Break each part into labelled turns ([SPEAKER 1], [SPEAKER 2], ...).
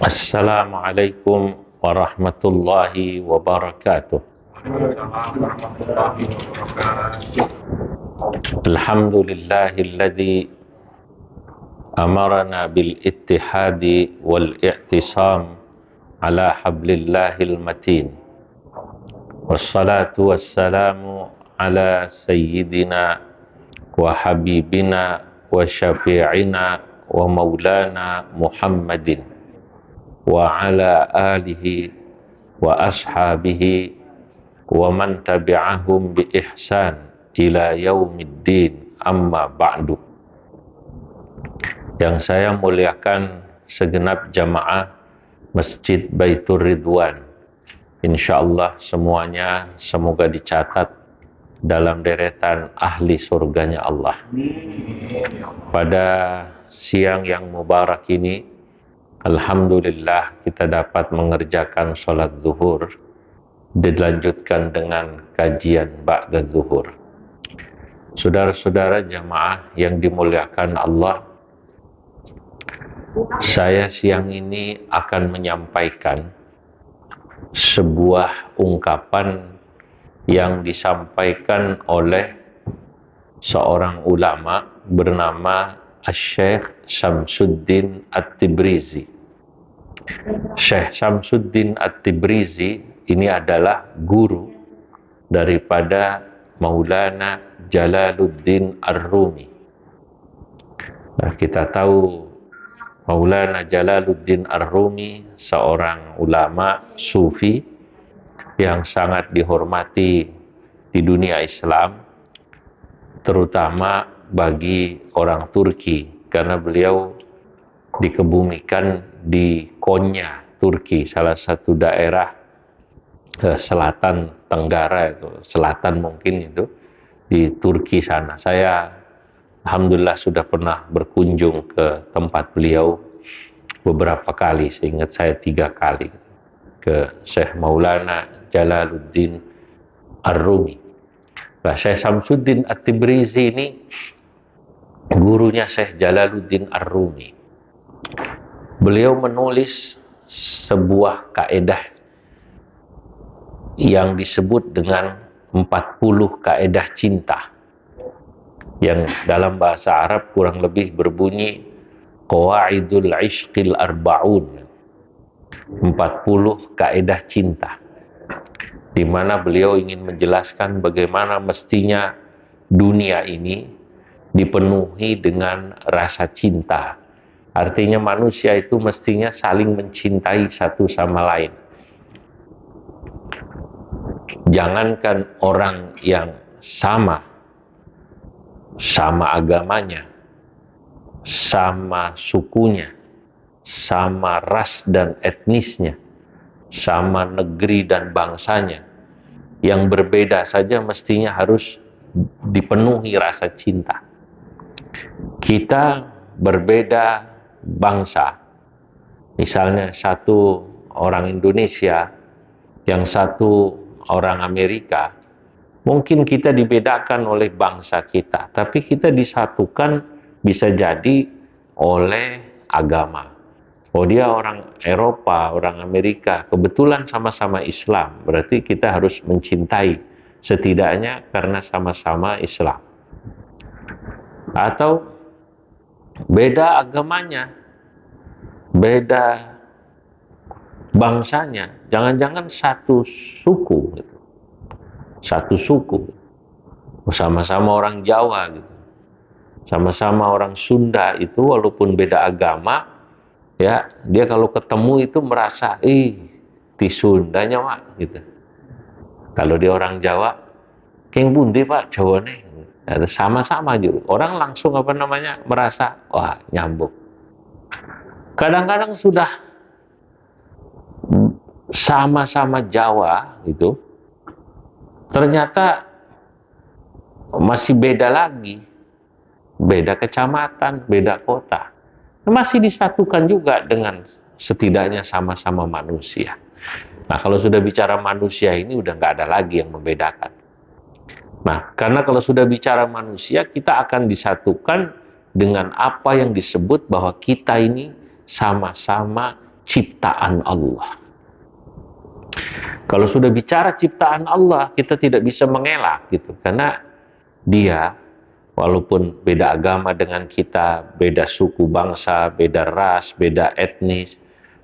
[SPEAKER 1] Assalamualaikum warahmatullahi wabarakatuh. Alhamdulillahilladzi amarna bil ittihadi wal i'tisam ala hablillahil matin. Wassalatu wassalamu ala sayyidina wa habibina wa syafi'ina wa maulana Muhammadin wa ala alihi wa ashabihi wa man tabi'ahum bi ihsan ila yaumiddin, amma ba'du. Yang saya muliakan segenap jamaah Masjid Baitur Ridwan, insyaallah semuanya semoga dicatat dalam deretan ahli surganya Allah. Pada siang yang mubarak ini, alhamdulillah kita dapat mengerjakan sholat zuhur, dilanjutkan dengan kajian ba'da zuhur. Saudara-saudara jamaah yang dimuliakan Allah, saya siang ini akan menyampaikan sebuah ungkapan yang disampaikan oleh seorang ulama bernama Syekh Syamsuddin At-Tibrizi. Syekh Syamsuddin At-Tibrizi ini adalah guru daripada Maulana Jalaluddin Ar-Rumi. Nah, kita tahu Maulana Jalaluddin Ar-Rumi seorang ulama sufi yang sangat dihormati di dunia Islam, terutama bagi orang Turki, karena beliau dikebumikan di Konya, Turki, salah satu daerah selatan Tenggara, itu selatan mungkin itu di Turki sana. Saya alhamdulillah sudah pernah berkunjung ke tempat beliau beberapa kali, seingat saya 3 kali, ke Syekh Maulana Jalaluddin Ar-Rumi. Nah, Syekh Syamsuddin At-Tibrizi ini gurunya Syekh Jalaluddin Ar-Rumi. Beliau menulis sebuah kaedah yang disebut dengan 40 kaedah cinta, yang dalam bahasa Arab kurang lebih berbunyi Qawaidul Ishqil Arba'un, 40 kaedah cinta, di mana beliau ingin menjelaskan bagaimana mestinya dunia ini dipenuhi dengan rasa cinta. Artinya manusia itu mestinya saling mencintai satu sama lain. Jangankan orang yang sama agamanya, sama sukunya, sama ras dan etnisnya, sama negeri dan bangsanya, yang berbeda saja mestinya harus dipenuhi rasa cinta. Kita berbeda bangsa, misalnya satu orang Indonesia, yang satu orang Amerika, mungkin kita dibedakan oleh bangsa kita, tapi kita disatukan bisa jadi oleh agama. Oh, dia orang Eropa, orang Amerika, kebetulan sama-sama Islam, berarti kita harus mencintai, setidaknya karena sama-sama Islam. Atau beda agamanya, beda bangsanya, jangan-jangan satu suku gitu. Satu suku, sama-sama orang Jawa gitu, sama-sama orang Sunda, itu walaupun beda agama, ya dia kalau ketemu itu merasa di Sundanya Pak gitu. Kalau dia orang Jawa, keng bundi Pak Jawane, sama-sama gitu. Orang langsung merasa wah nyambung. Kadang-kadang sudah sama-sama Jawa gitu, ternyata masih beda lagi, beda kecamatan, beda kota, masih disatukan juga dengan setidaknya sama-sama manusia. Nah, kalau sudah bicara manusia ini udah nggak ada lagi yang membedakan. Nah, karena kalau sudah bicara manusia, kita akan disatukan dengan apa yang disebut bahwa kita ini sama-sama ciptaan Allah. Kalau sudah bicara ciptaan Allah, kita tidak bisa mengelak gitu, karena dia walaupun beda agama dengan kita, beda suku bangsa, beda ras, beda etnis,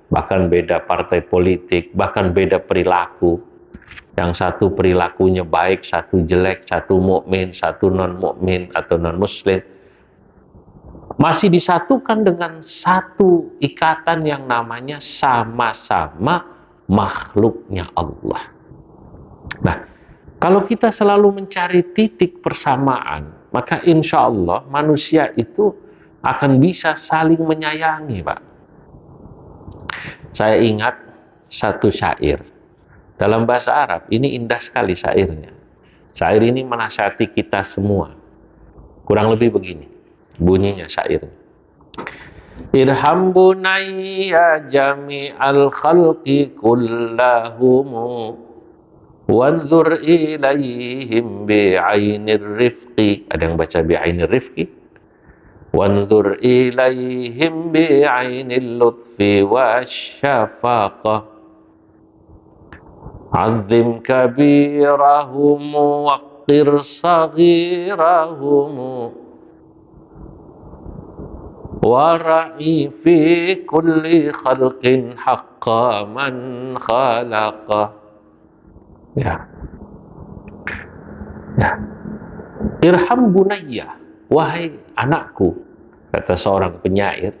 [SPEAKER 1] bahkan beda partai politik, bahkan beda perilaku. Yang satu perilakunya baik, satu jelek, satu mukmin, satu non mukmin atau non muslim, masih disatukan dengan satu ikatan yang namanya sama-sama makhluknya Allah. Nah, kalau kita selalu mencari titik persamaan, maka insya Allah manusia itu akan bisa saling menyayangi, Pak. Saya ingat satu syair. Dalam bahasa Arab, ini indah sekali syairnya. Syair ini menasihati kita semua. Kurang lebih begini bunyinya syairnya. Irham bunayya jami'al khalqi kullahumu wanzur ilaihim bi'ainir rifqi. Ada yang baca bi'ainir rifqi. Wanzur ilaihim bi'ainil lutfi wasyafaqah. Azim kabirahum waqir saghirahum wara'i fi kulli khalqin haqqa man khalaqa. Ya. Irham bunayya, wahai anakku, kata seorang penyair,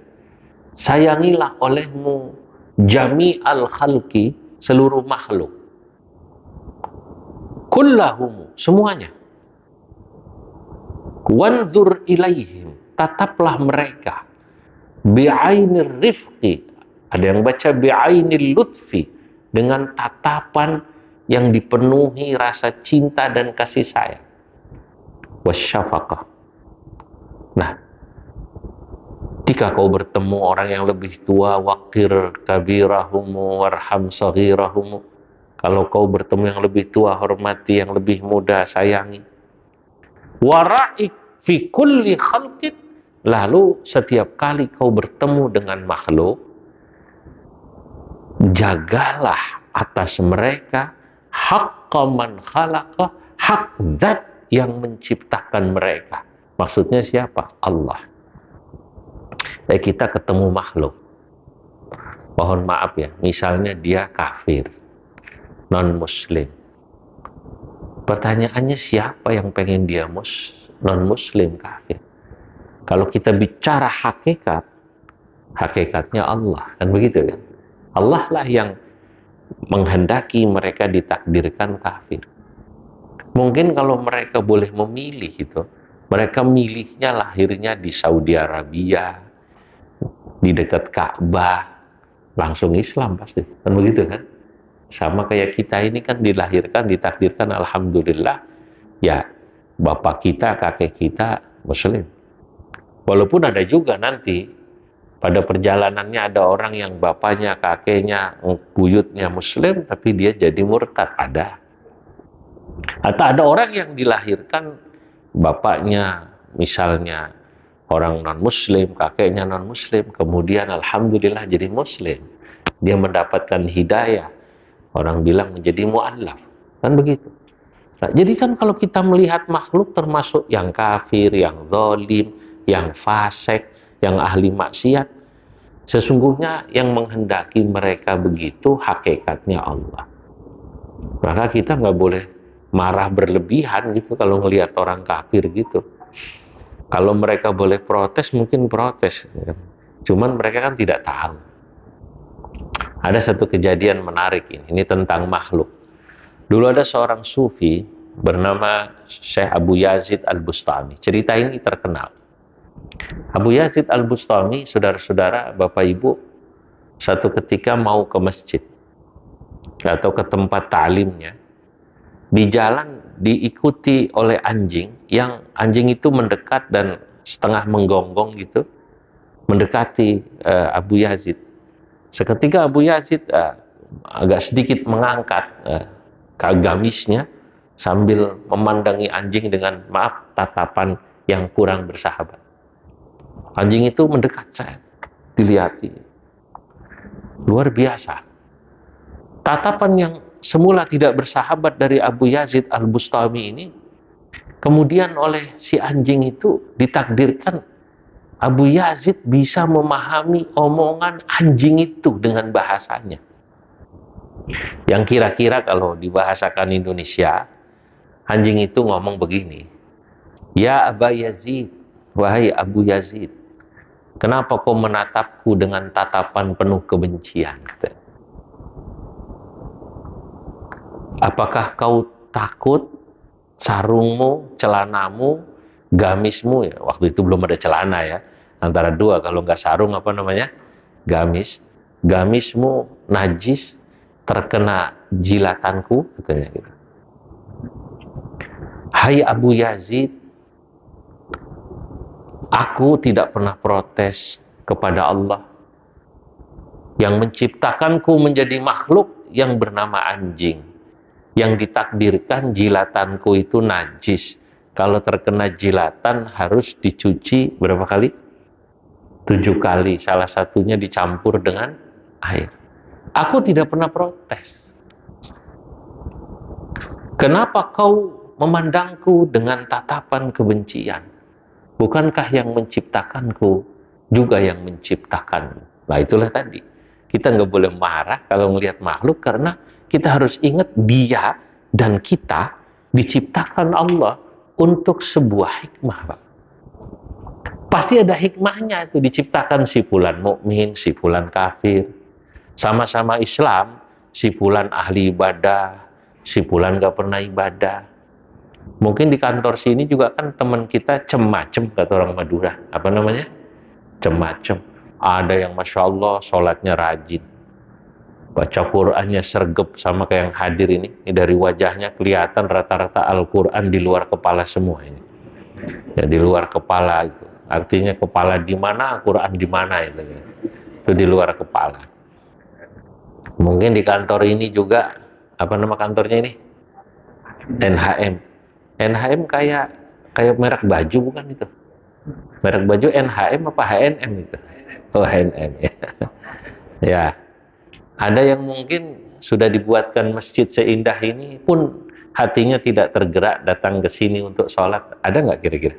[SPEAKER 1] sayangilah olehmu jami'al khalqi, seluruh makhluk. Kullahum, semuanya. Wanzur ilaihim, tataplah mereka. Bi'ainir rifqi, ada yang baca bi'ainil lutfi, dengan tatapan yang dipenuhi rasa cinta dan kasih sayang. Wasyafaqah. Nah, jika kau bertemu orang yang lebih tua, waqir kabirahum warham saghirahum. Kalau kau bertemu yang lebih tua, hormati yang lebih muda, sayangi. Wara'ik fi kulli khalqin. Lalu setiap kali kau bertemu dengan makhluk, jagalah atas mereka haqqa man khalaqa, hak zat yang menciptakan mereka. Maksudnya siapa? Allah. Kita ketemu makhluk. Mohon maaf ya, misalnya dia kafir, non-muslim. Pertanyaannya siapa yang pengen dia non-muslim, kafir? Kalau kita bicara hakikat, hakikatnya Allah, kan begitu kan? Allah lah yang menghendaki mereka ditakdirkan kafir. Mungkin kalau mereka boleh memilih gitu, mereka milihnya lahirnya di Saudi Arabia, di dekat Ka'bah, langsung Islam pasti, kan begitu kan? Sama kayak kita ini kan dilahirkan, ditakdirkan alhamdulillah, ya bapak kita, kakek kita muslim. Walaupun ada juga nanti pada perjalanannya ada orang yang bapaknya, kakeknya, buyutnya muslim, tapi dia jadi murtad, ada. Atau ada orang yang dilahirkan bapaknya misalnya orang non-muslim, kakeknya non-muslim, kemudian alhamdulillah jadi muslim. Dia mendapatkan hidayah. Orang bilang menjadi mu'allaf. Kan begitu. Nah, jadi kan kalau kita melihat makhluk termasuk yang kafir, yang zalim, yang fasik, yang ahli maksiat, sesungguhnya yang menghendaki mereka begitu hakikatnya Allah. Maka kita nggak boleh marah berlebihan gitu kalau ngelihat orang kafir gitu. Kalau mereka boleh protes, mungkin protes. Cuman mereka kan tidak tahu. Ada satu kejadian menarik ini tentang makhluk. Dulu ada seorang sufi bernama Syekh Abu Yazid Al-Bustami. Cerita ini terkenal. Abu Yazid Al-Bustami, saudara-saudara, Bapak Ibu, satu ketika mau ke masjid atau ke tempat ta'limnya. Di jalan diikuti oleh anjing, yang anjing itu mendekat dan setengah menggonggong gitu, mendekati Abu Yazid. Seketika Abu Yazid agak sedikit mengangkat gamisnya sambil memandangi anjing dengan tatapan yang kurang bersahabat. Anjing itu mendekat, saya dilihati. Luar biasa. Tatapan yang semula tidak bersahabat dari Abu Yazid Al-Bustami ini, kemudian oleh si anjing itu ditakdirkan Abu Yazid bisa memahami omongan anjing itu dengan bahasanya. Yang kira-kira kalau dibahasakan Indonesia, anjing itu ngomong begini, "Ya Aba Yazid, wahai Abu Yazid, kenapa kau menatapku dengan tatapan penuh kebencian?" Apakah kau takut sarungmu, celanamu, gamismu, ya waktu itu belum ada celana ya, antara dua, kalau nggak sarung apa namanya, gamismu najis, terkena jilatanku, katanya gitu. Hai Abu Yazid, aku tidak pernah protes kepada Allah yang menciptakanku menjadi makhluk yang bernama anjing, yang ditakdirkan jilatanku itu najis. Kalau terkena jilatan harus dicuci berapa kali? 7 kali, salah satunya dicampur dengan air. Aku tidak pernah protes. Kenapa kau memandangku dengan tatapan kebencian? Bukankah yang menciptakanku juga yang menciptakanmu? Nah itulah tadi. Kita nggak boleh marah kalau melihat makhluk, karena kita harus ingat dia dan kita diciptakan Allah untuk sebuah hikmah, Pak. Pasti ada hikmahnya itu, diciptakan si fulan mukmin, si fulan kafir. Sama-sama Islam, si fulan ahli ibadah, si fulan gak pernah ibadah. Mungkin di kantor sini juga kan teman kita cem-macem, kata orang Madura. Apa namanya? Cem-macem. Ada yang Masya Allah sholatnya rajin, baca Qur'annya sergep, sama kayak yang hadir ini. Ini dari wajahnya kelihatan rata-rata Al-Quran di luar kepala semua ini. Ya di luar kepala itu. Artinya kepala di mana, Quran di mana itu. Itu di luar kepala. Mungkin di kantor ini juga, apa nama kantornya ini? NHM. NHM kayak merek baju bukan itu? Merek baju NHM apa HNM itu? Oh HNM ya. Ya. Ada yang mungkin sudah dibuatkan masjid seindah ini pun hatinya tidak tergerak datang ke sini untuk sholat. Ada nggak kira-kira?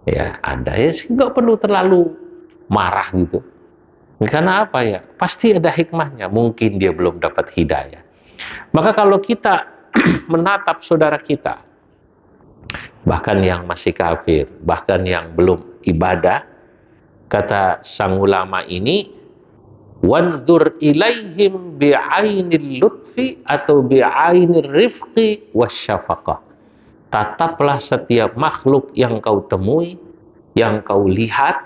[SPEAKER 1] Ya ada ya, nggak perlu terlalu marah gitu. Karena apa ya? Pasti ada hikmahnya. Mungkin dia belum dapat hidayah. Maka kalau kita menatap saudara kita, bahkan yang masih kafir, bahkan yang belum ibadah, kata sang ulama ini, wanzur ilaihim bi'ainil lutfi atau bi'ainir rifqi wasyafaqah. Tataplah setiap makhluk yang kau temui, yang kau lihat,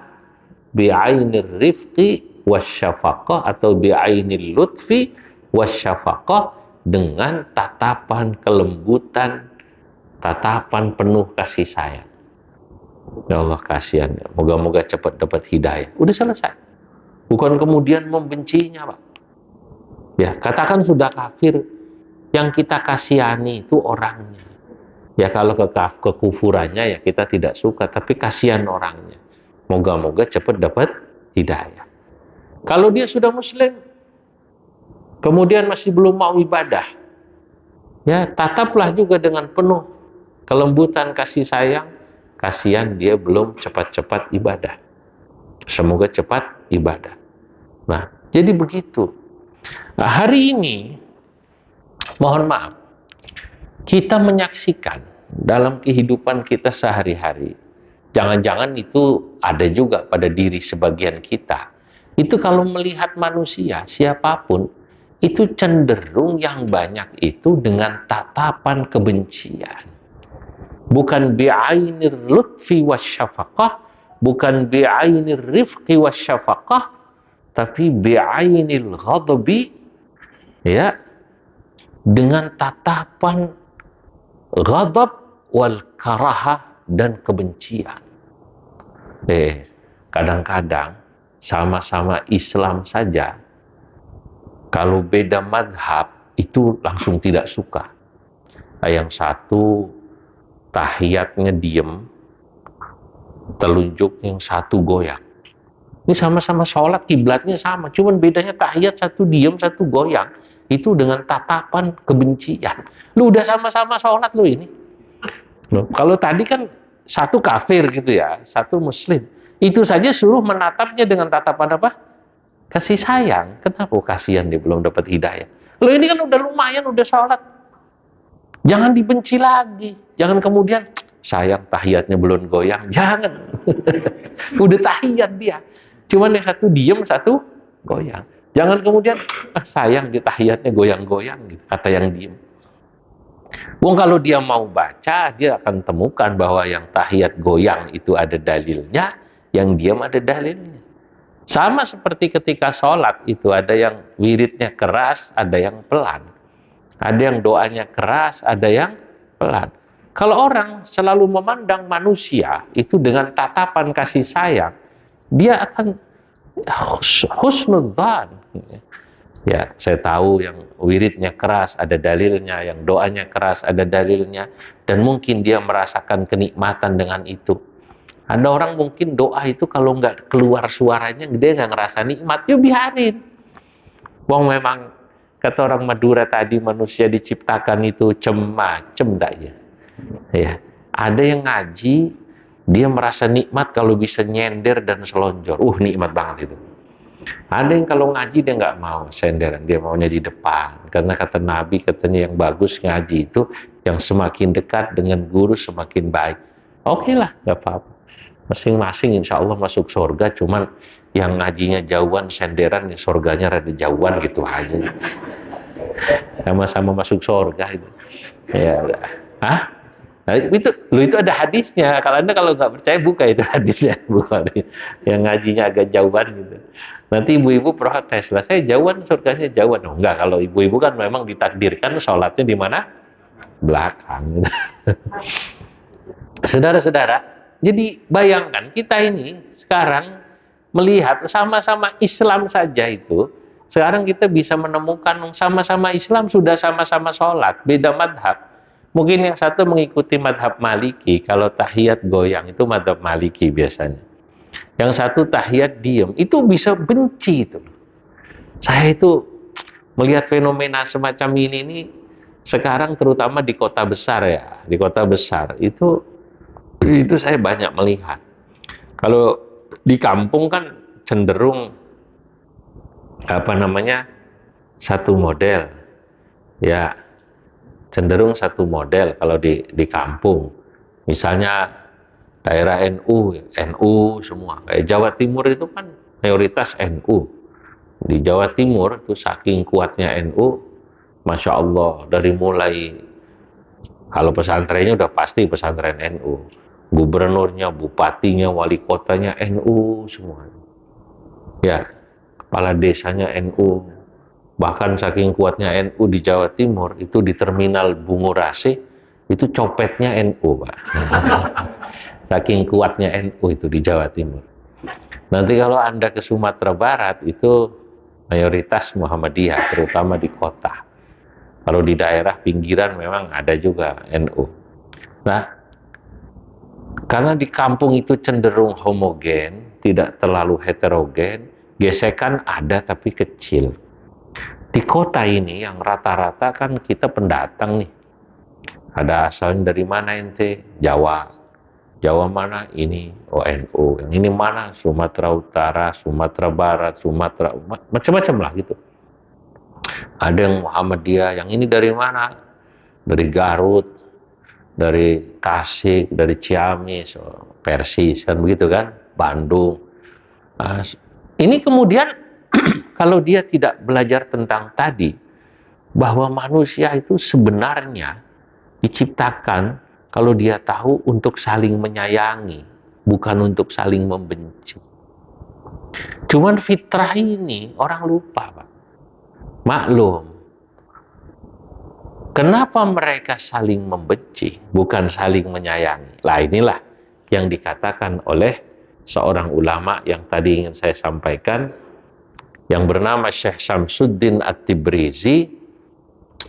[SPEAKER 1] bi'ainir rifqi wasyafaqah atau bi'ainil lutfi wasyafaqah, dengan tatapan kelembutan, tatapan penuh kasih sayang. Ya Allah kasihan, moga-moga cepat dapat hidayah. Udah selesai. Bukan kemudian membencinya, Pak. Ya, katakan sudah kafir, yang kita kasihani itu orangnya. Ya kalau kekufurannya ya kita tidak suka, tapi kasihan orangnya. Moga-moga cepat dapat hidayah. Kalau dia sudah muslim, kemudian masih belum mau ibadah, ya tataplah juga dengan penuh kelembutan kasih sayang. Kasihan dia belum cepat-cepat ibadah. Semoga cepat ibadah. Nah, jadi begitu. Nah, hari ini, mohon maaf, kita menyaksikan dalam kehidupan kita sehari-hari, jangan-jangan itu ada juga pada diri sebagian kita, itu kalau melihat manusia, siapapun, itu cenderung yang banyak itu dengan tatapan kebencian. Bukan bi'ainir lutfi wasyafaqah, bukan bi'ainir rifqi wasyafaqah, tapi bi'ainil ghadabi, ya, dengan tatapan ghadab wal karahah dan kebencian. Kadang-kadang sama-sama Islam saja, kalau beda madhab itu langsung tidak suka. Yang satu tahiyatnya diem, telunjuk yang satu goyang. Ini sama-sama sholat, kiblatnya sama, cuman bedanya tahiyat satu diam, satu goyang. Itu dengan tatapan kebencian. Lu udah sama-sama sholat lu ini. Loh, kalau tadi kan satu kafir gitu ya, satu muslim. Itu saja suruh menatapnya dengan tatapan apa? Kasih sayang. Kenapa? Oh, kasihan dia belum dapat hidayah. Lo ini kan udah lumayan, udah sholat. Jangan dibenci lagi. Jangan kemudian, sayang tahiyatnya belum goyang. Jangan. Udah tahiyat dia. Cuman yang satu diem, satu goyang. Jangan kemudian, sayang di tahiyatnya goyang-goyang gitu, kata yang diem. Wong kalau dia mau baca, dia akan temukan bahwa yang tahiyat goyang itu ada dalilnya, yang diam ada dalilnya. Sama seperti ketika sholat itu ada yang wiridnya keras, ada yang pelan. Ada yang doanya keras, ada yang pelan. Kalau orang selalu memandang manusia itu dengan tatapan kasih sayang, dia akan husnudzan. Ya, saya tahu yang wiridnya keras ada dalilnya, yang doanya keras ada dalilnya, dan mungkin dia merasakan kenikmatan dengan itu. Ada orang mungkin doa itu kalau nggak keluar suaranya, dia nggak ngerasa nikmat, ya biarin. Wong memang kata orang Madura tadi manusia diciptakan itu cem-macem dak ya. Ya, ada yang ngaji dia merasa nikmat kalau bisa nyender dan selonjor. Nikmat banget itu. Ada yang kalau ngaji dia nggak mau senderan, dia maunya di depan. Karena kata Nabi katanya yang bagus ngaji itu yang semakin dekat dengan guru semakin baik. Oke lah, nggak apa-apa. Masing-masing insya Allah masuk surga, cuman yang ngajinya jauhan senderan, ya surganya rada jauhan gitu aja. Sama-sama masuk surga itu. Ya, hah? Nah, itu ada hadisnya. Kalau Anda nggak percaya buka itu hadisnya, buka yang ngajinya agak jauhan gitu. Nanti ibu-ibu protes lah, saya jauhan surganya jauhan. Oh, enggak, kalau ibu-ibu kan memang ditakdirkan sholatnya di mana? Belakang. Saudara-saudara, jadi bayangkan kita ini sekarang melihat sama-sama Islam saja itu. Sekarang kita bisa menemukan sama-sama Islam sudah sama-sama sholat, beda madhab. Mungkin yang satu mengikuti madhab Maliki, kalau tahiyat goyang itu madhab Maliki biasanya. Yang satu tahiyat diem, itu bisa benci itu. Saya itu melihat fenomena semacam ini sekarang terutama di kota besar ya, di kota besar itu saya banyak melihat. Kalau di kampung kan cenderung satu model, ya. Cenderung satu model kalau di kampung. Misalnya daerah NU semua. Kayak Jawa Timur itu kan mayoritas NU. Di Jawa Timur itu saking kuatnya NU, Masya Allah, dari mulai kalau pesantrennya udah pasti pesantren NU. Gubernurnya, bupatinya, wali kotanya NU semua. Ya, kepala desanya NU. Bahkan saking kuatnya NU di Jawa Timur, itu di terminal Bungurasi, itu copetnya NU, Pak. Saking kuatnya NU itu di Jawa Timur. Nanti kalau Anda ke Sumatera Barat, itu mayoritas Muhammadiyah, terutama di kota. Kalau di daerah pinggiran memang ada juga NU. Nah, karena di kampung itu cenderung homogen, tidak terlalu heterogen, gesekan ada tapi kecil. Di kota ini yang rata-rata kan kita pendatang nih. Ada asalnya dari mana ente? Jawa. Jawa mana? Ini NU. Yang ini mana? Sumatera Utara, Sumatera Barat, Sumatera, macam-macam lah gitu. Ada yang Muhammadiyah. Yang ini dari mana? Dari Garut, dari Tasik, dari Ciamis, Persis, kan begitu kan? Bandung. Ini kemudian kalau dia tidak belajar tentang tadi, bahwa manusia itu sebenarnya diciptakan kalau dia tahu untuk saling menyayangi, bukan untuk saling membenci. Cuman fitrah ini orang lupa, Pak. Maklum. Kenapa mereka saling membenci, bukan saling menyayangi? Lah inilah yang dikatakan oleh seorang ulama yang tadi ingin saya sampaikan, yang bernama Syekh Syamsuddin At-Tibrizi.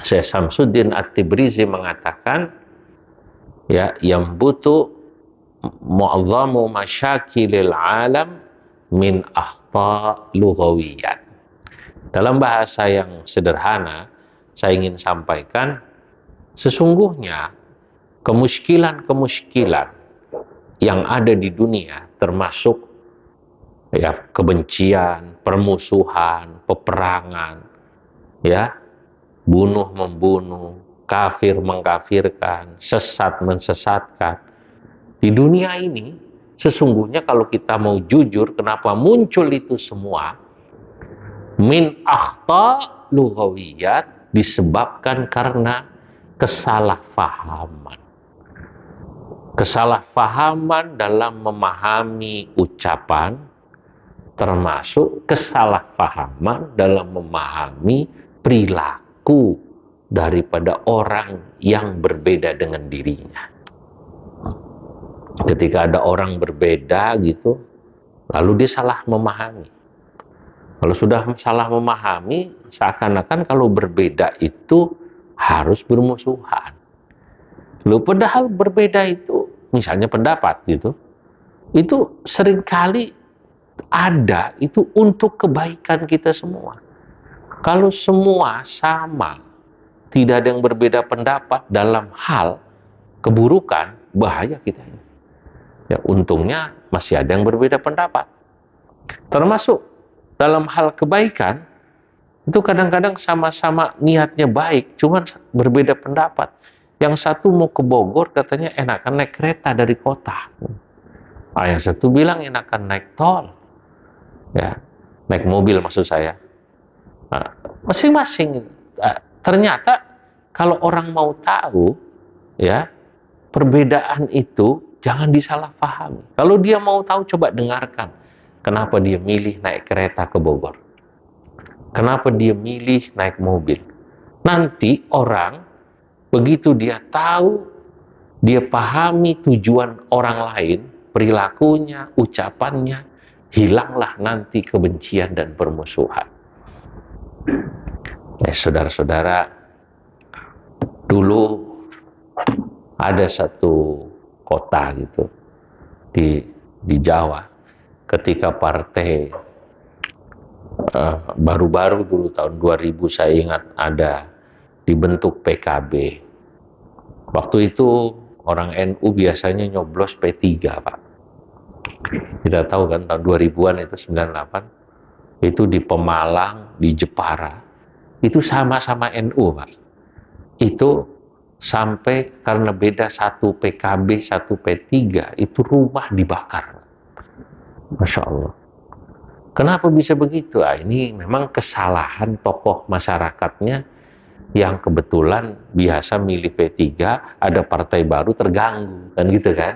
[SPEAKER 1] Syekh Syamsuddin At-Tibrizi mengatakan, ya, yang butuh mu'azzamu masyakilil alam min akhta lughawiyat. Dalam bahasa yang sederhana, saya ingin sampaikan, sesungguhnya kemuskilan-kemuskilan yang ada di dunia, termasuk ya kebencian, permusuhan, peperangan, ya, bunuh membunuh, kafir mengkafirkan, sesat mensesatkan. Di dunia ini, sesungguhnya kalau kita mau jujur, kenapa muncul itu semua? Min akhta lughawiyat, disebabkan karena kesalahpahaman. Kesalahpahaman dalam memahami ucapan, termasuk kesalahpahaman dalam memahami perilaku daripada orang yang berbeda dengan dirinya. Ketika ada orang berbeda gitu, lalu dia salah memahami. Kalau sudah salah memahami, seakan-akan kalau berbeda itu harus bermusuhan. Lalu padahal berbeda itu, misalnya pendapat gitu, itu seringkali ada itu untuk kebaikan kita semua. Kalau semua sama, tidak ada yang berbeda pendapat dalam hal keburukan, bahaya kita ini. Ya, untungnya masih ada yang berbeda pendapat. Termasuk dalam hal kebaikan, itu kadang-kadang sama-sama niatnya baik, cuman berbeda pendapat. Yang satu mau ke Bogor, katanya enakan naik kereta dari kota. Yang satu bilang enakan naik tol. Ya, naik mobil maksud saya. Masing-masing. Ternyata kalau orang mau tahu, ya, perbedaan itu jangan disalahpahami. Kalau dia mau tahu, coba dengarkan. Kenapa dia milih naik kereta ke Bogor? Kenapa dia milih naik mobil? Nanti orang, begitu dia tahu, dia pahami tujuan orang lain, perilakunya, ucapannya, hilanglah nanti kebencian dan permusuhan. Saudara-saudara, dulu ada satu kota gitu di Jawa, ketika partai baru-baru dulu tahun 2000 saya ingat ada dibentuk PKB. Waktu itu orang NU biasanya nyoblos P3, Pak. Kita tahu kan tahun 2000-an itu 98 itu di Pemalang, di Jepara. Itu sama-sama NU, Pak. Itu sampai karena beda satu PKB, satu P3, itu rumah dibakar. Masya Allah. Kenapa bisa begitu? Ini memang kesalahan tokoh masyarakatnya yang kebetulan biasa milih P3, ada partai baru terganggu, kan gitu kan?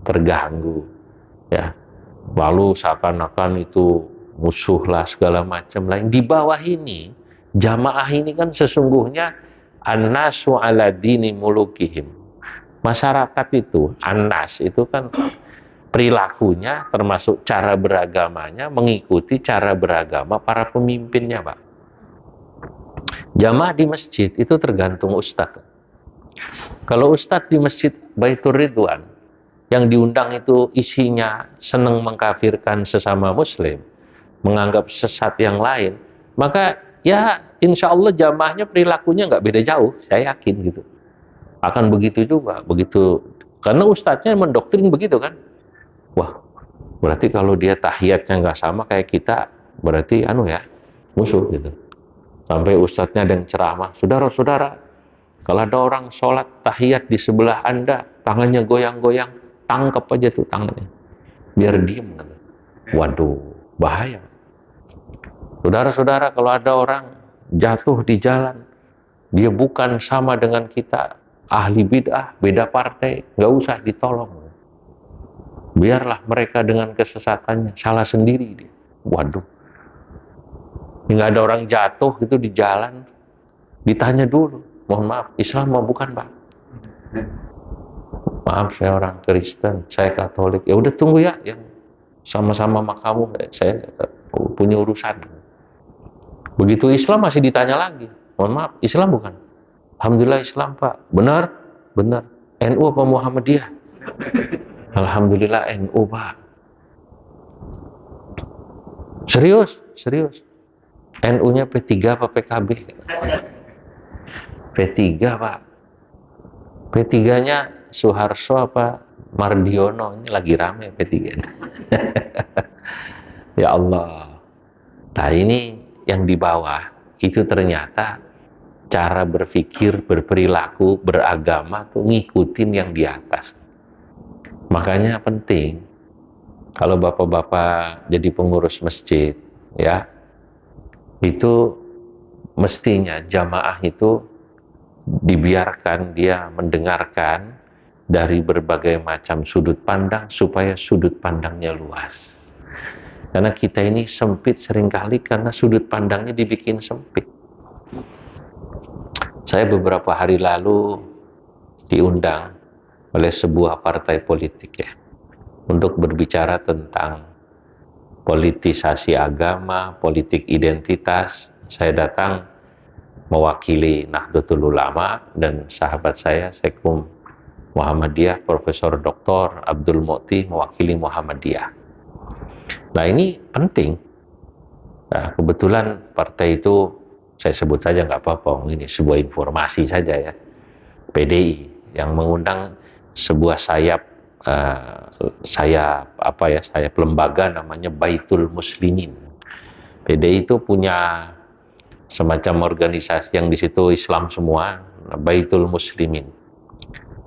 [SPEAKER 1] Terganggu. Ya. Lalu seakan-akan itu musuh lah segala macam lain. Di bawah ini, jamaah ini kan sesungguhnya an-nasu ala dini mulukihim. Masyarakat itu, an-nas itu kan perilakunya termasuk cara beragamanya mengikuti cara beragama para pemimpinnya, Pak. Jamaah di masjid itu tergantung ustadz. Kalau ustadz di masjid Baitur Ridwan yang diundang itu isinya senang mengkafirkan sesama muslim, menganggap sesat yang lain, maka ya insya Allah jamaahnya perilakunya nggak beda jauh, saya yakin gitu. Akan begitu juga, begitu, karena ustadznya mendoktrin begitu kan. Wah, berarti kalau dia tahiyatnya nggak sama kayak kita, berarti musuh gitu. Sampai ustadznya ada yang ceramah, saudara-saudara, kalau ada orang sholat tahiyat di sebelah Anda, tangannya goyang-goyang, tangkap aja tuh tangannya, biar diem. Gitu. Waduh, bahaya. Saudara-saudara, kalau ada orang jatuh di jalan, dia bukan sama dengan kita, ahli bid'ah, beda partai, nggak usah ditolong. Biarlah mereka dengan kesesatannya, salah sendiri dia. Waduh, nggak ada orang jatuh gitu di jalan, ditanya dulu, mohon maaf, Islam mau bukan, Pak? Maaf, saya orang Kristen, saya Katolik. Ya udah tunggu ya, yang sama-sama sama kamu, saya punya urusan. Begitu Islam masih ditanya lagi, mohon maaf, Islam bukan? Alhamdulillah Islam, Pak. Benar? Benar. NU apa Muhammadiyah? Alhamdulillah NU, Pak. Serius, serius. NU-nya P3 apa PKB? P3 Pak. P3-nya Soeharto apa Mardiono? Ini lagi rame P3. Ya Allah. Nah ini yang di bawah itu ternyata cara berpikir, berperilaku, beragama tuh ngikutin yang di atas. Makanya penting kalau bapak-bapak jadi pengurus masjid, ya, itu mestinya jamaah itu dibiarkan dia mendengarkan dari berbagai macam sudut pandang supaya sudut pandangnya luas. Karena kita ini sempit seringkali karena sudut pandangnya dibikin sempit. Saya beberapa hari lalu diundang oleh sebuah partai politik ya, untuk berbicara tentang politisasi agama, politik identitas. Saya datang mewakili Nahdlatul Ulama dan sahabat saya, Sekum Muhammadiyah, Profesor Dr. Abdul Mu'ti mewakili Muhammadiyah. Nah ini penting. Nah, kebetulan partai itu saya sebut saja nggak apa-apa, ini sebuah informasi saja ya. PDI yang mengundang sebuah sayap lembaga namanya Baitul Muslimin. PDI itu punya semacam organisasi yang di situ Islam semua, Baitul Muslimin.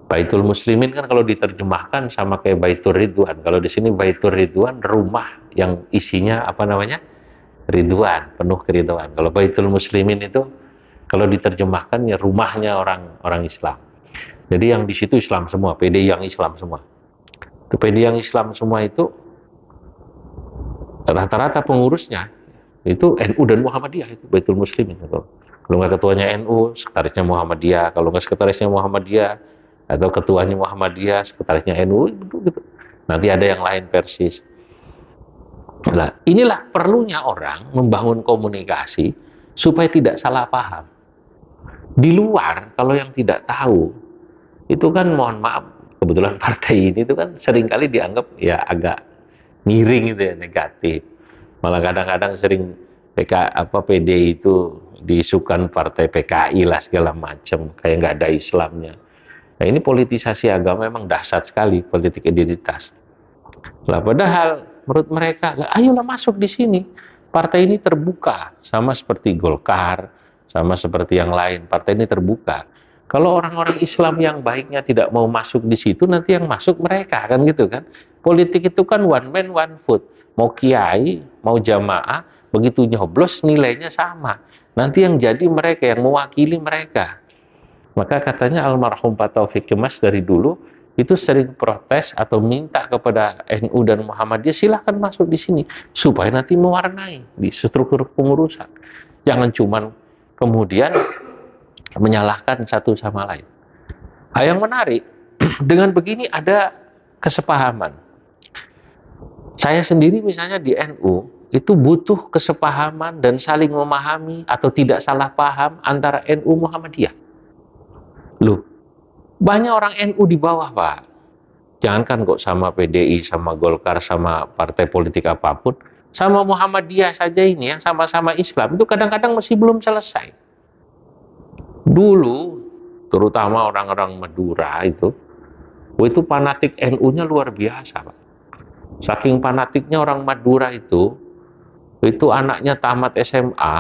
[SPEAKER 1] Baitul Muslimin kan kalau diterjemahkan sama kayak Baitul Ridwan. Kalau di sini Baitul Ridwan rumah yang isinya apa namanya? Ridwan, penuh keridhaan. Kalau Baitul Muslimin itu kalau diterjemahkan ya rumahnya orang Islam. Jadi yang di situ Islam semua, PDI yang Islam semua. Itu PDI yang Islam semua itu rata-rata pengurusnya itu NU dan Muhammadiyah, itu Baitul Muslimin. Kalau nggak ketuanya NU, sekretarisnya Muhammadiyah. Kalau nggak sekretarisnya Muhammadiyah, atau ketuanya Muhammadiyah, sekretarisnya NU, gitu. Nanti ada yang lain persis. Nah, inilah perlunya orang membangun komunikasi supaya tidak salah paham. Di luar, kalau yang tidak tahu, itu kan mohon maaf, kebetulan partai ini itu kan seringkali dianggap ya agak miring gitu ya, negatif. Malah kadang-kadang sering PDI itu diisukan partai PKI lah segala macam, kayak nggak ada Islamnya. Nah ini politisasi agama memang dahsyat sekali, politik identitas. Lah padahal menurut mereka, ayolah masuk di sini. Partai ini terbuka, sama seperti Golkar, sama seperti yang lain. Partai ini terbuka. Kalau orang-orang Islam yang baiknya tidak mau masuk di situ, nanti yang masuk mereka, kan gitu kan. Politik itu kan one man, one vote. Mau kiai, mau jamaah, begitu nyoblos nilainya sama. Nanti yang jadi mereka, yang mewakili mereka. Maka katanya almarhum Pak Taufik Kemas dari dulu itu sering protes atau minta kepada NU dan Muhammadiyah, silahkan masuk di sini supaya nanti mewarnai di struktur pengurusan. Jangan cuman kemudian menyalahkan satu sama lain. Nah, yang menarik dengan begini ada kesepahaman. Saya sendiri misalnya di NU itu butuh kesepahaman dan saling memahami atau tidak salah paham antara NU Muhammadiyah. Loh, banyak orang NU di bawah, Pak. Jangankan kok sama PDI, sama Golkar, sama partai politik apapun, sama Muhammadiyah saja ini yang sama-sama Islam, itu kadang-kadang masih belum selesai. Dulu, terutama orang-orang Madura itu fanatik NU-nya luar biasa, Pak. Saking fanatiknya orang Madura itu anaknya tamat SMA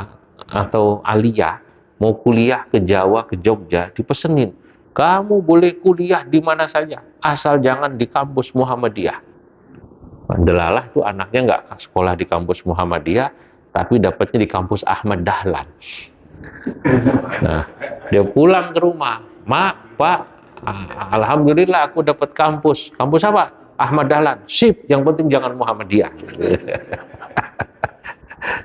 [SPEAKER 1] atau aliyah, mau kuliah ke Jawa, ke Jogja, dipesenin, kamu boleh kuliah di mana saja, asal jangan di kampus Muhammadiyah. Delalah tuh anaknya nggak sekolah di kampus Muhammadiyah, tapi dapatnya di kampus Ahmad Dahlan. Nah, dia pulang ke rumah, Mak, Pak, alhamdulillah aku dapat kampus. Kampus apa? Ahmad Dahlan. Sip, yang penting jangan Muhammadiyah.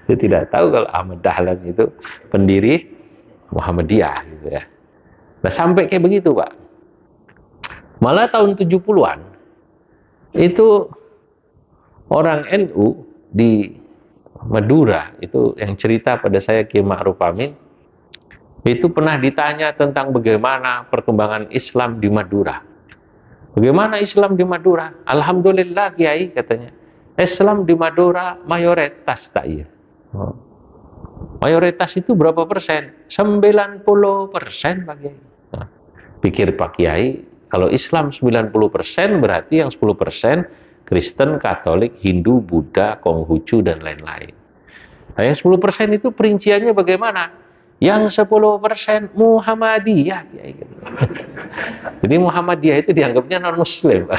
[SPEAKER 1] Dia tidak tahu kalau Ahmad Dahlan itu pendiri Muhammadiyah gitu ya. Nah sampai kayak begitu Pak. Malah tahun 70-an itu orang NU di Madura itu yang cerita pada saya Kiai Ma'ruf Amin itu pernah ditanya tentang bagaimana perkembangan Islam di Madura. Bagaimana Islam di Madura? Alhamdulillah Kiai katanya. Islam di Madura mayoritas tak iya. Mayoritas itu berapa persen? 90% Pak Kiai. Nah, pikir Pak Kiai, kalau Islam 90% berarti yang 10% Kristen, Katolik, Hindu, Buddha, Konghucu, dan lain-lain. Nah, yang 10% itu perinciannya bagaimana? Yang 10% Muhammadiyah. Jadi Muhammadiyah itu dianggapnya non-muslim.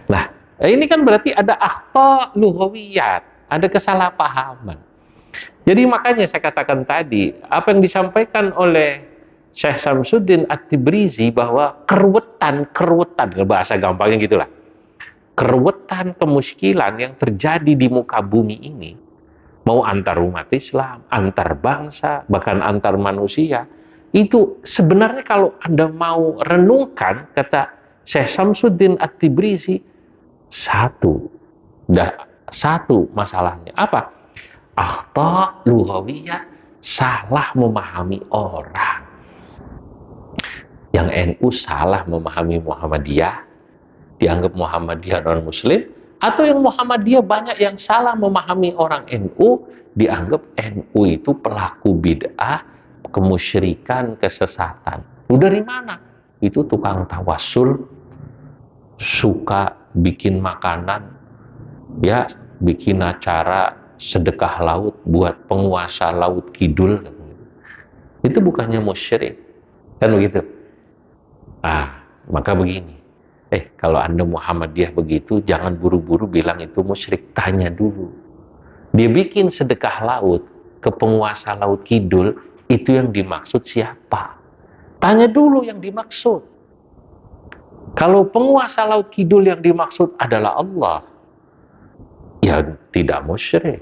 [SPEAKER 1] Nah, ini kan berarti ada akhta lughawiyat, ada kesalahpahaman. Jadi makanya saya katakan tadi, apa yang disampaikan oleh Syekh Samsuddin At-Tibrizi bahwa keruwetan, bahasa gampangnya gitulah, keruwetan, kemuskilan yang terjadi di muka bumi ini, mau antar umat Islam, antar bangsa, bahkan antar manusia, itu sebenarnya kalau Anda mau renungkan, kata Syekh Samsuddin At-Tibrizi, satu masalahnya. Apa? Akhta lughawiyah, salah memahami orang. Yang NU salah memahami Muhammadiyah, dianggap Muhammadiyah non-muslim, atau yang Muhammadiyah banyak yang salah memahami orang NU, dianggap NU itu pelaku bid'ah, kemusyrikan, kesesatan. Itu dari mana? Itu tukang tawasul, suka bikin makanan, ya, bikin acara sedekah laut buat penguasa laut kidul. Itu bukannya musyrik, kan begitu? Maka begini, kalau Anda Muhammadiyah begitu, jangan buru-buru bilang itu musyrik, tanya dulu. Dia bikin sedekah laut ke penguasa laut kidul, itu yang dimaksud siapa? Tanya dulu yang dimaksud. Kalau penguasa laut kidul yang dimaksud adalah Allah, ya tidak musyrik.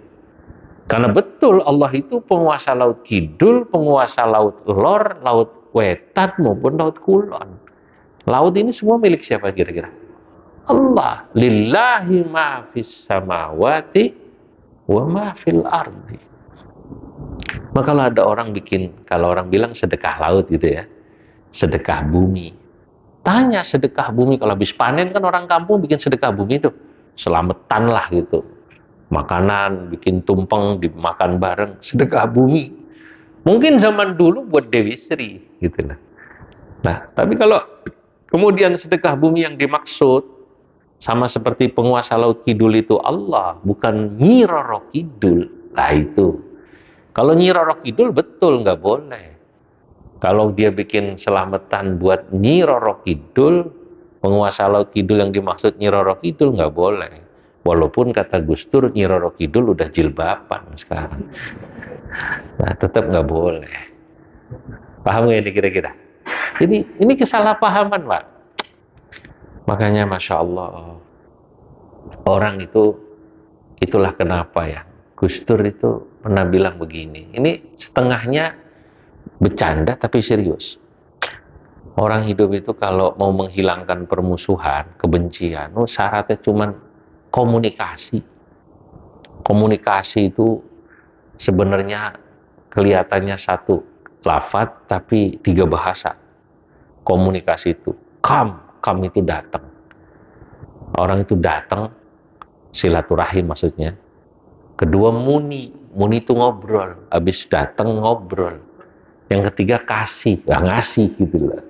[SPEAKER 1] Karena betul Allah itu penguasa laut kidul, penguasa laut lor, laut wetan maupun laut kulon. Laut ini semua milik siapa kira-kira? Allah. Lillahi ma fis samawati wa ma fil ardi. Maka kalau ada orang kalau orang bilang sedekah laut gitu ya, sedekah bumi. Tanya sedekah bumi, kalau habis panen kan orang kampung bikin sedekah bumi itu, selamatan lah gitu. Makanan, bikin tumpeng, dimakan bareng, sedekah bumi. Mungkin zaman dulu buat Dewi Sri, gitu lah. Nah, tapi kalau kemudian sedekah bumi yang dimaksud, sama seperti penguasa laut kidul itu Allah, bukan Nyi Roro Kidul. Lah itu. Kalau Nyi Roro Kidul betul, nggak boleh. Kalau dia bikin selamatan buat Nyi Roro Kidul, penguasa laut kidul yang dimaksud Nyi Roro Kidul, nggak boleh. Walaupun kata Gus Dur, Nyi Roro Kidul udah jilbaban sekarang. Nah, tetap nggak boleh. Paham nggak ini kira-kira? Jadi ini kesalahpahaman, Pak. Makanya Masya Allah, orang itu, itulah kenapa ya, Gus Dur itu pernah bilang begini, ini setengahnya bercanda tapi serius. Orang hidup itu kalau mau menghilangkan permusuhan, kebencian, syaratnya cuman komunikasi. Komunikasi itu sebenarnya kelihatannya satu lafaz tapi 3 bahasa. Komunikasi itu kam itu datang. Orang itu datang, silaturahim maksudnya. Kedua muni itu ngobrol, habis datang ngobrol. Yang ketiga kasih, ngasih gitu lah.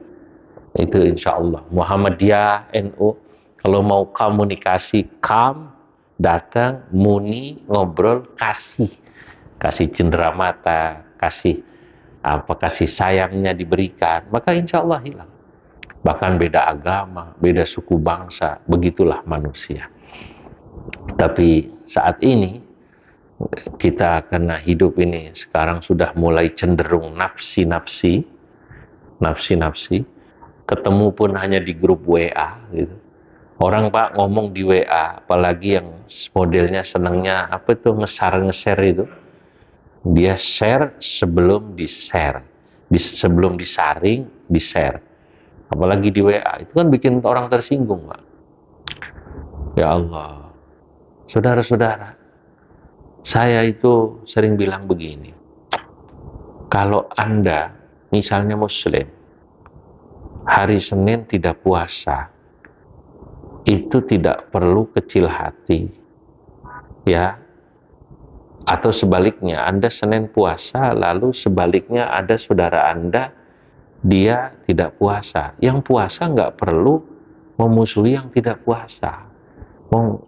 [SPEAKER 1] Itu insya Allah. Muhammadiyah, NU, kalau mau komunikasi, datang, muni, ngobrol, kasih cenderamata, kasih sayangnya diberikan, maka insya Allah hilang. Bahkan beda agama, beda suku bangsa, begitulah manusia. Tapi saat ini kita karena hidup ini sekarang sudah mulai cenderung nafsi-nafsi, ketemu pun hanya di grup WA gitu. Orang Pak ngomong di WA, apalagi yang modelnya senangnya apa itu nge-share itu. Dia share sebelum di-share. Sebelum disaring, di-share. Apalagi di WA, itu kan bikin orang tersinggung, Pak. Ya Allah. Saudara-saudara, saya itu sering bilang begini. Kalau Anda misalnya Muslim, hari Senin tidak puasa, itu tidak perlu kecil hati. ya, atau sebaliknya, Anda Senin puasa, lalu sebaliknya ada saudara Anda, dia tidak puasa. Yang puasa nggak perlu memusuhi yang tidak puasa.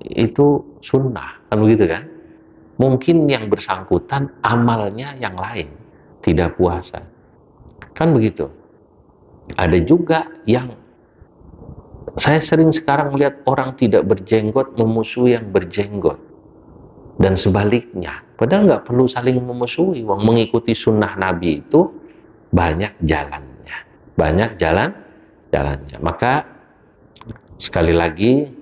[SPEAKER 1] Itu sunnah, kan begitu kan? Mungkin yang bersangkutan amalnya yang lain, tidak puasa. Kan begitu. Ada juga yang saya sering sekarang melihat orang tidak berjenggot memusuhi yang berjenggot. Dan sebaliknya. Padahal nggak perlu saling memusuhi. Mengikuti sunnah Nabi itu banyak jalannya. Banyak jalannya. Maka sekali lagi,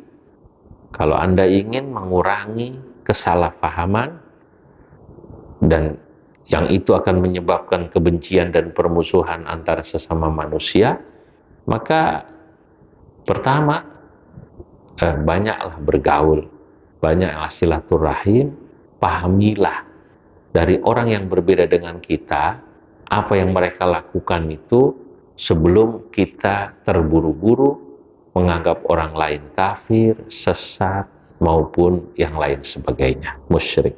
[SPEAKER 1] kalau Anda ingin mengurangi kesalahpahaman dan yang itu akan menyebabkan kebencian dan permusuhan antara sesama manusia, maka pertama, banyaklah bergaul, banyaklah silaturahim, pahamilah dari orang yang berbeda dengan kita, apa yang mereka lakukan itu sebelum kita terburu-buru menganggap orang lain kafir, sesat, maupun yang lain sebagainya, musyrik.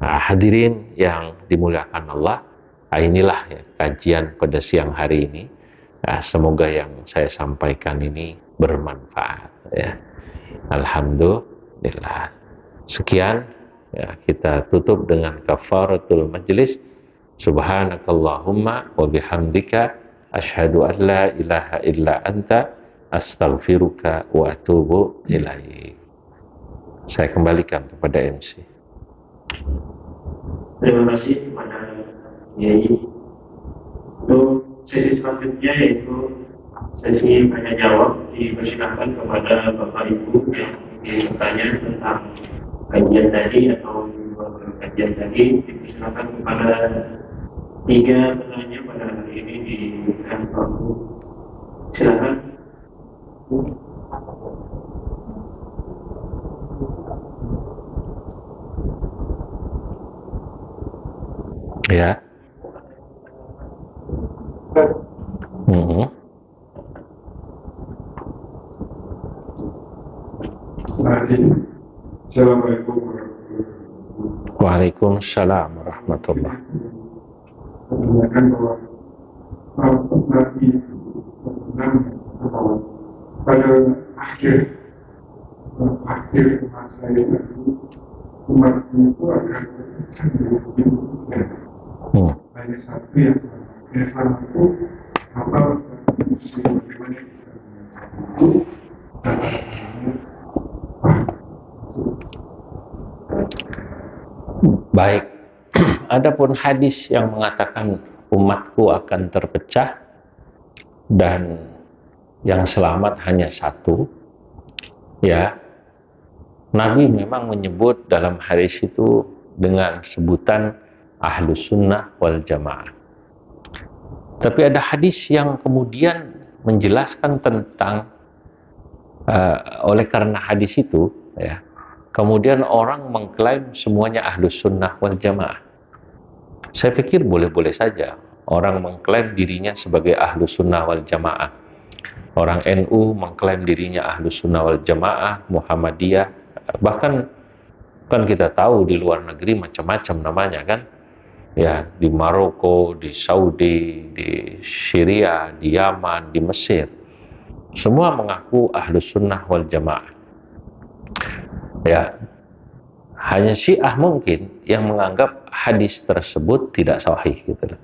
[SPEAKER 1] Nah, hadirin yang dimuliakan Allah, inilah ya, kajian pada siang hari ini. Nah, semoga yang saya sampaikan ini bermanfaat. Ya. Alhamdulillah. Sekian, ya, kita tutup dengan kafaratul majlis. Subhanakallahumma wa bihamdika asyhadu an la ilaha illa anta astaghfiruka wa atubu ilaik. Saya kembalikan kepada MC.
[SPEAKER 2] Terima kasih kepada Yai. Untuk sesi selanjutnya yaitu sesi tanya jawab, dipersilakan kepada Bapak Ibu yang ingin bertanya tentang kajian tadi atau kajian tadi, dipersilakan kepada 3 penanya pada hari ini di kantor. Silakan.
[SPEAKER 1] Ya.
[SPEAKER 3] Assalamualaikum warahmatullahi wabarakatuh.
[SPEAKER 1] Waalaikumsalam warahmatullahi wabarakatuh.
[SPEAKER 3] Menanyakan bahwa Nabi bahwa pada akhir masa itu umat itu akan hanya satu yang sama itu apa bagaimana itu
[SPEAKER 1] baik. Adapun hadis yang mengatakan umatku akan terpecah dan yang selamat hanya satu, ya, Nabi memang menyebut dalam hadis itu dengan sebutan Ahlus Sunnah wal Jamaah. Tapi ada hadis yang kemudian menjelaskan tentang oleh karena hadis itu, ya, kemudian orang mengklaim semuanya Ahlus Sunnah wal Jamaah. Saya pikir boleh-boleh saja orang mengklaim dirinya sebagai Ahlus Sunnah wal Jamaah. Orang NU mengklaim dirinya Ahlus Sunnah wal Jamaah, Muhammadiyah, bahkan kan kita tahu di luar negeri macam-macam namanya kan. Ya, di Maroko, di Saudi, di Syria, di Yaman, di Mesir. Semua mengaku Ahlus Sunnah wal Jamaah. Ya, hanya Syiah mungkin yang menganggap hadis tersebut tidak sahih gitu.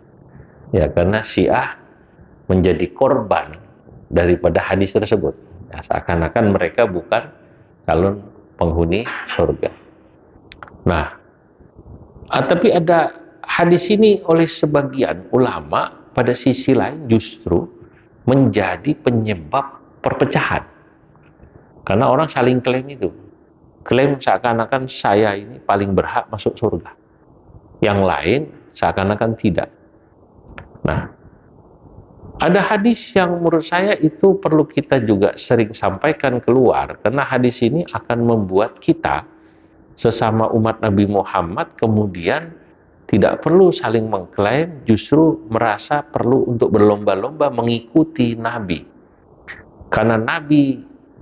[SPEAKER 1] Ya, karena Syiah menjadi korban daripada hadis tersebut. Ya, seakan-akan mereka bukan calon penghuni surga. Nah, tapi ada hadis ini oleh sebagian ulama pada sisi lain justru menjadi penyebab perpecahan. Karena orang saling klaim itu. Klaim seakan-akan saya ini paling berhak masuk surga. Yang lain seakan-akan tidak. Nah, ada hadis yang menurut saya itu perlu kita juga sering sampaikan keluar. Karena hadis ini akan membuat kita sesama umat Nabi Muhammad kemudian tidak perlu saling mengklaim, justru merasa perlu untuk berlomba-lomba mengikuti Nabi. Karena Nabi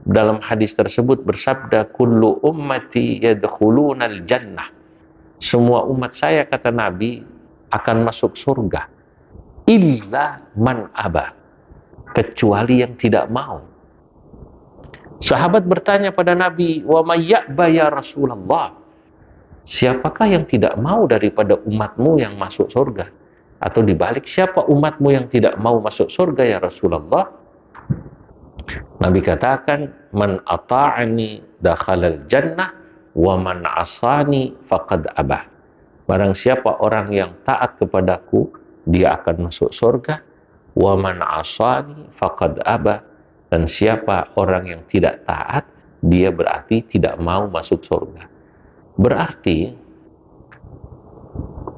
[SPEAKER 1] dalam hadis tersebut bersabda, kullu ummati yadkhulunal jannah. Semua umat saya, kata Nabi, akan masuk surga. Illa man aba. Kecuali yang tidak mau. Sahabat bertanya pada Nabi, wa may ya'ba ya Rasulullah? Siapakah yang tidak mau daripada umatmu yang masuk surga? Atau dibalik, siapa umatmu yang tidak mau masuk surga ya Rasulullah? Nabi katakan, man ata'ani dakhalal jannah wa man asani faqad abah. Barang siapa orang yang taat kepadaku, dia akan masuk surga. Wa man asani faqad abah. Dan siapa orang yang tidak taat, dia berarti tidak mau masuk surga. Berarti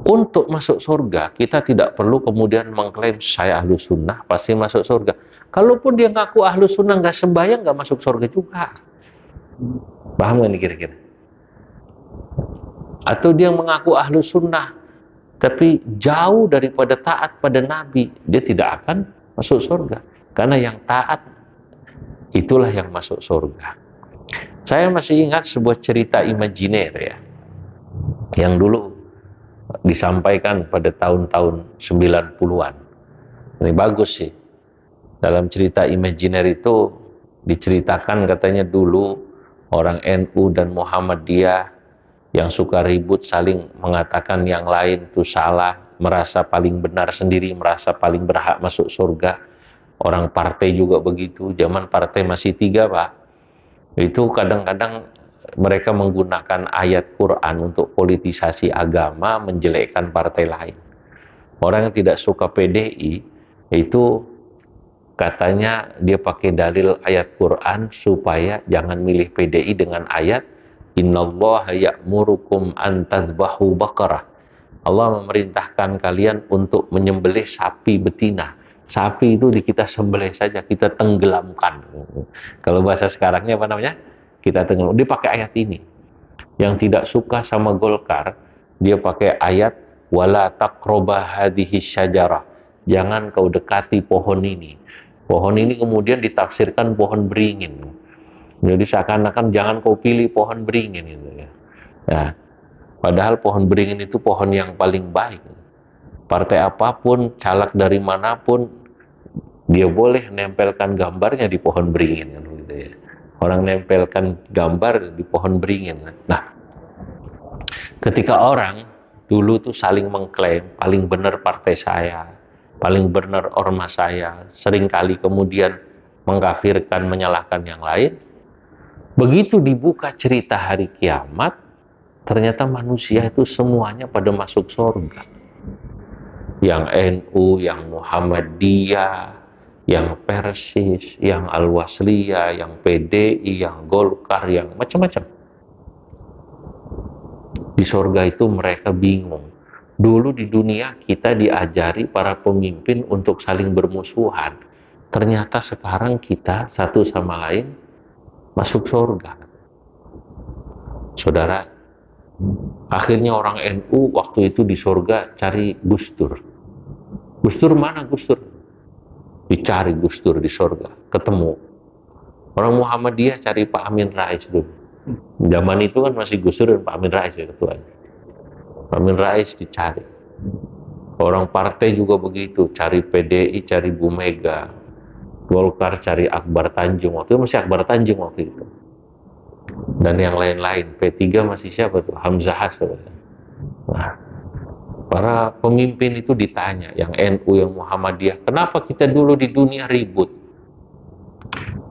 [SPEAKER 1] untuk masuk surga kita tidak perlu kemudian mengklaim saya ahlu sunnah pasti masuk surga. Kalaupun dia ngaku ahlu sunnah nggak sembahyang nggak masuk surga juga. Paham nggak nih kira-kira? Atau dia mengaku ahlu sunnah tapi jauh daripada taat pada Nabi, dia tidak akan masuk surga. Karena yang taat itulah yang masuk surga. Saya masih ingat sebuah cerita imajiner ya, yang dulu disampaikan pada tahun-tahun 90-an. Ini bagus sih. Dalam cerita imajiner itu diceritakan katanya dulu orang NU dan Muhammadiyah yang suka ribut saling mengatakan yang lain itu salah, merasa paling benar sendiri, merasa paling berhak masuk surga. Orang partai juga begitu, zaman partai masih 3 Pak. Itu kadang-kadang mereka menggunakan ayat Quran untuk politisasi agama, menjelekkan partai lain. Orang yang tidak suka PDI itu katanya dia pakai dalil ayat Quran supaya jangan milih PDI dengan ayat innallaha ya'murukum an tadhbahu baqarah. Allah memerintahkan kalian untuk menyembelih sapi betina. Sapi itu kita sembelih saja, kita tenggelamkan. Kalau bahasa sekarangnya apa namanya? Kita tenggelam. Dia pakai ayat ini. Yang tidak suka sama Golkar, dia pakai ayat wala taqraba hadhihi syajarah. Jangan kau dekati pohon ini. Pohon ini kemudian ditafsirkan pohon beringin. Jadi seakan-akan jangan kau pilih pohon beringin gitu ya. Nah, padahal pohon beringin itu pohon yang paling baik. Partai apapun, caleg dari manapun, dia boleh nempelkan gambarnya di pohon beringin kan gitu ya. Orang nempelkan gambar di pohon beringin. Nah, ketika orang dulu tuh saling mengklaim paling benar partai saya, paling benar ormas saya, seringkali kemudian mengkafirkan, menyalahkan yang lain. Begitu dibuka cerita hari kiamat, ternyata manusia itu semuanya pada masuk surga. Yang NU, yang Muhammadiyah, yang Persis, yang Al-Wasliyah, yang PDI, yang Golkar, yang macam-macam. Di surga itu mereka bingung. Dulu di dunia kita diajari para pemimpin untuk saling bermusuhan. Ternyata sekarang kita satu sama lain masuk surga. Saudara, akhirnya orang NU waktu itu di surga cari Gus Dur. Gus Dur mana Gus Dur? Dicari Gus Dur di surga, ketemu. Orang Muhammadiyah cari Pak Amin Rais dulu. Zaman itu kan masih Gus Dur dan Pak Amin Rais ya ketuanya. Pak Amin Rais dicari. Orang partai juga begitu, cari PDI, cari Bu Mega. Golkar cari Akbar Tanjung, waktu itu masih Akbar Tanjung waktu itu. Dan yang lain-lain, P3 masih siapa tuh? Hamzah Hassan. Nah, para pemimpin itu ditanya, yang NU, yang Muhammadiyah, kenapa kita dulu di dunia ribut?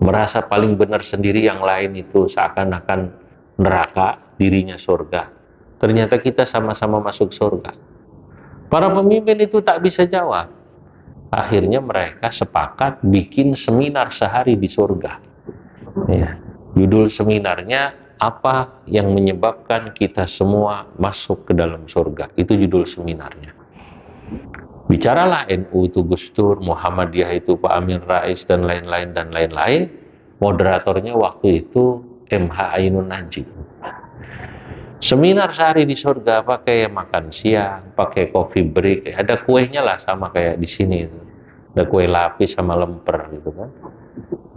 [SPEAKER 1] Merasa paling benar sendiri, yang lain itu seakan-akan neraka, dirinya surga. Ternyata kita sama-sama masuk surga. Para pemimpin itu tak bisa jawab. Akhirnya mereka sepakat bikin seminar sehari di surga. Ya. Judul seminarnya, apa yang menyebabkan kita semua masuk ke dalam surga. Itu judul seminarnya. Bicaralah NU itu Gus Dur, Muhammadiyah itu Pak Amin Rais, dan lain-lain dan lain-lain. Moderatornya waktu itu MH Ainun Najib. Seminar sehari di surga, pakai makan siang, pakai coffee break, ada kuenya lah sama kayak di sini. ada kue lapis sama lemper gitu kan.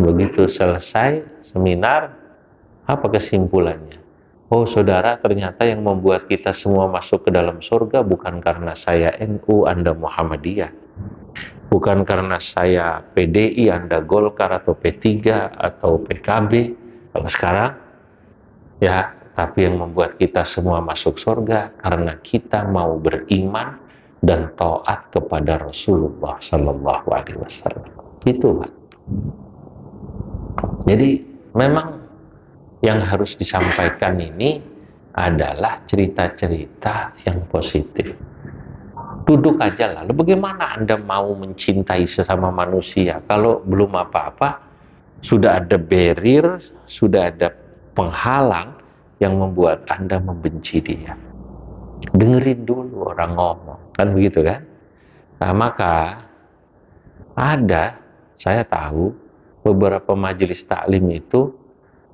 [SPEAKER 1] Begitu selesai seminar, apa kesimpulannya? Oh saudara, ternyata yang membuat kita semua masuk ke dalam surga bukan karena saya NU, Anda Muhammadiyah, bukan karena saya PDI, Anda Golkar atau P3 atau PKB kalau sekarang, ya, tapi yang membuat kita semua masuk surga karena kita mau beriman dan taat kepada Rasulullah Sallallahu Alaihi Wasallam. Itu, Pak. Jadi memang yang harus disampaikan ini adalah cerita-cerita yang positif. Duduk aja lah. Bagaimana Anda mau mencintai sesama manusia kalau belum apa-apa sudah ada barrier, sudah ada penghalang yang membuat Anda membenci dia. Dengerin dulu orang ngomong, kan begitu kan? Nah, maka saya tahu beberapa majelis taklim itu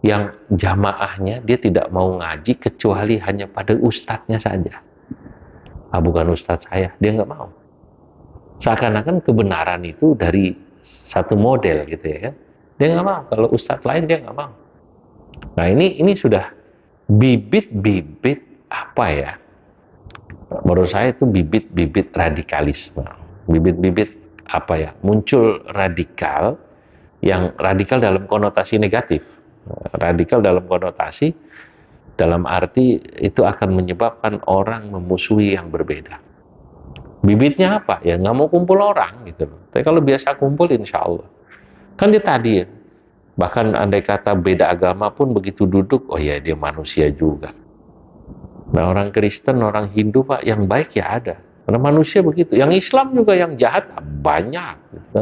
[SPEAKER 1] yang jamaahnya dia tidak mau ngaji kecuali hanya pada ustadznya saja. Bukan ustadz saya, dia nggak mau. Seakan-akan kebenaran itu dari satu model gitu ya kan. Dia nggak mau, kalau ustadz lain dia nggak mau. Nah ini sudah bibit-bibit apa ya, menurut saya itu bibit-bibit radikalisme, bibit-bibit apa ya, muncul radikal, yang radikal dalam konotasi negatif, radikal dalam konotasi dalam arti itu akan menyebabkan orang memusuhi yang berbeda. Bibitnya apa? Ya nggak mau kumpul orang gitu. Tapi kalau biasa kumpul insya Allah. Kan dia tadi ya, bahkan andai kata beda agama pun begitu duduk, oh ya dia manusia juga. Nah orang Kristen, orang Hindu Pak, yang baik ya ada. Karena manusia begitu. Yang Islam juga yang jahat banyak. Gitu.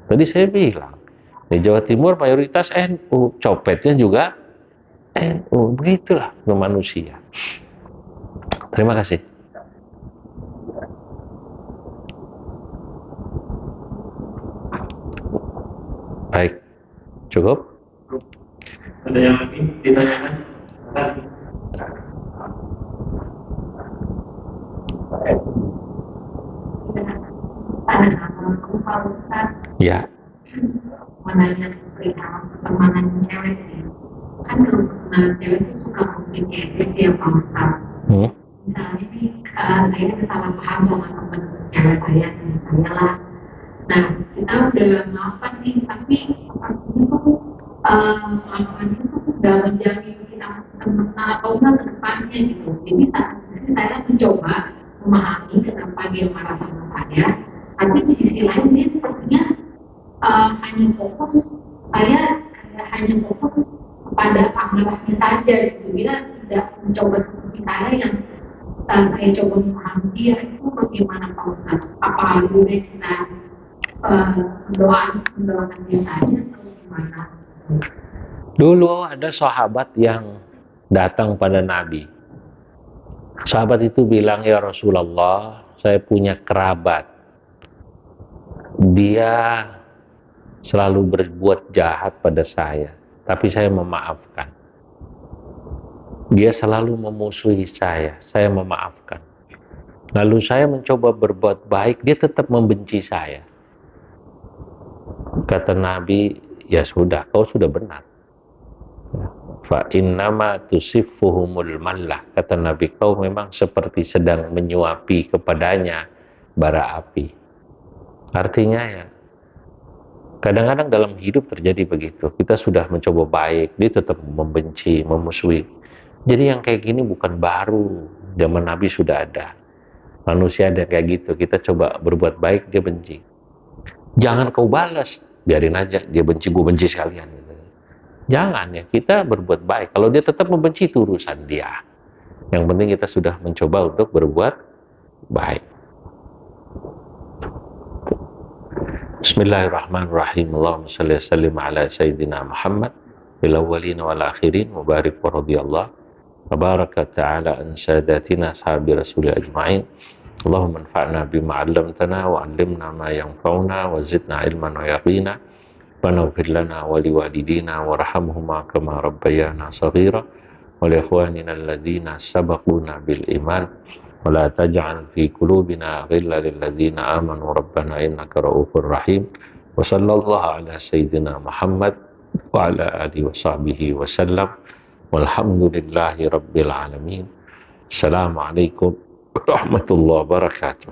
[SPEAKER 1] Tadi saya bilang, di Jawa Timur mayoritas NU, copetnya juga NU, begitulah manusia. Terima kasih. Baik, cukup?
[SPEAKER 2] Ada yang lagi ditanyakan?
[SPEAKER 1] Ya.
[SPEAKER 4] Menanya perihal pertemanan cewek sih. Kan kalau pertemanan cewek itu suka komplikasi ya Pak Ustaz. Misalnya nih, saya salah paham sama teman cewek saya lah. Nah, kita udah maafkan nih, tapi sepertinya tuh maafkan itu udah menjamin kita teman atau enggak ke depannya gitu. Jadi saya mencoba memahami kenapa dia marah sama saya, tapi di sisi lain dia sepertinya hanya fokus, saya hanya fokus kepada amarahnya saja gitu. Dia tidak mencoba seperti saya yang saya coba memahami dia itu bagaimana Pak Ustaz. Apa lebih baik kita mendoakan dia saja atau gimana?
[SPEAKER 1] Dulu ada sahabat yang datang pada Nabi. Sahabat itu bilang, ya Rasulullah, saya punya kerabat. Dia selalu berbuat jahat pada saya, tapi saya memaafkan. Dia selalu memusuhi saya memaafkan. Lalu saya mencoba berbuat baik, dia tetap membenci saya. Kata Nabi, ya sudah, kau sudah benar. Fa innama tusiffuhumul mallah. Kata Nabi, kau memang seperti sedang menyuapi kepadanya bara api. Artinya ya, kadang-kadang dalam hidup terjadi begitu. Kita sudah mencoba baik, dia tetap membenci, memusuhi. Jadi yang kayak gini bukan baru. Zaman Nabi sudah ada. Manusia ada kayak gitu. Kita coba berbuat baik, dia benci. Jangan kau balas, biarin aja. Dia benci, gue benci sekalian. Gitu. Jangan ya, kita berbuat baik. Kalau dia tetap membenci, itu urusan dia. Yang penting kita sudah mencoba untuk berbuat baik. Bismillahirrahmanirrahim. Allahumma shalli wa sallim ala sayyidina Muhammad fil awwalin wal akhirin wa barik wa radiyallahu wa baraka ta'ala an sadatina ashabi rasul ajma'in. Allahumma anfa'na bima 'allamtana wa 'allimna ma yanfa'una wa zidna ilman wa yaqina wa naghfir lana wa liwalidina warhamhuma kama rabbayana shaghira wa li ikhwanina alladhina sabaquna bil iman ولا تجعل في قلوبنا غلا للذين آمنوا ربنا إنك رؤوف رحيم وصلى الله على سيدنا محمد وعلى آله وصحبه وسلم والحمد لله رب العالمين. السلام عليكم ورحمة الله وبركاته.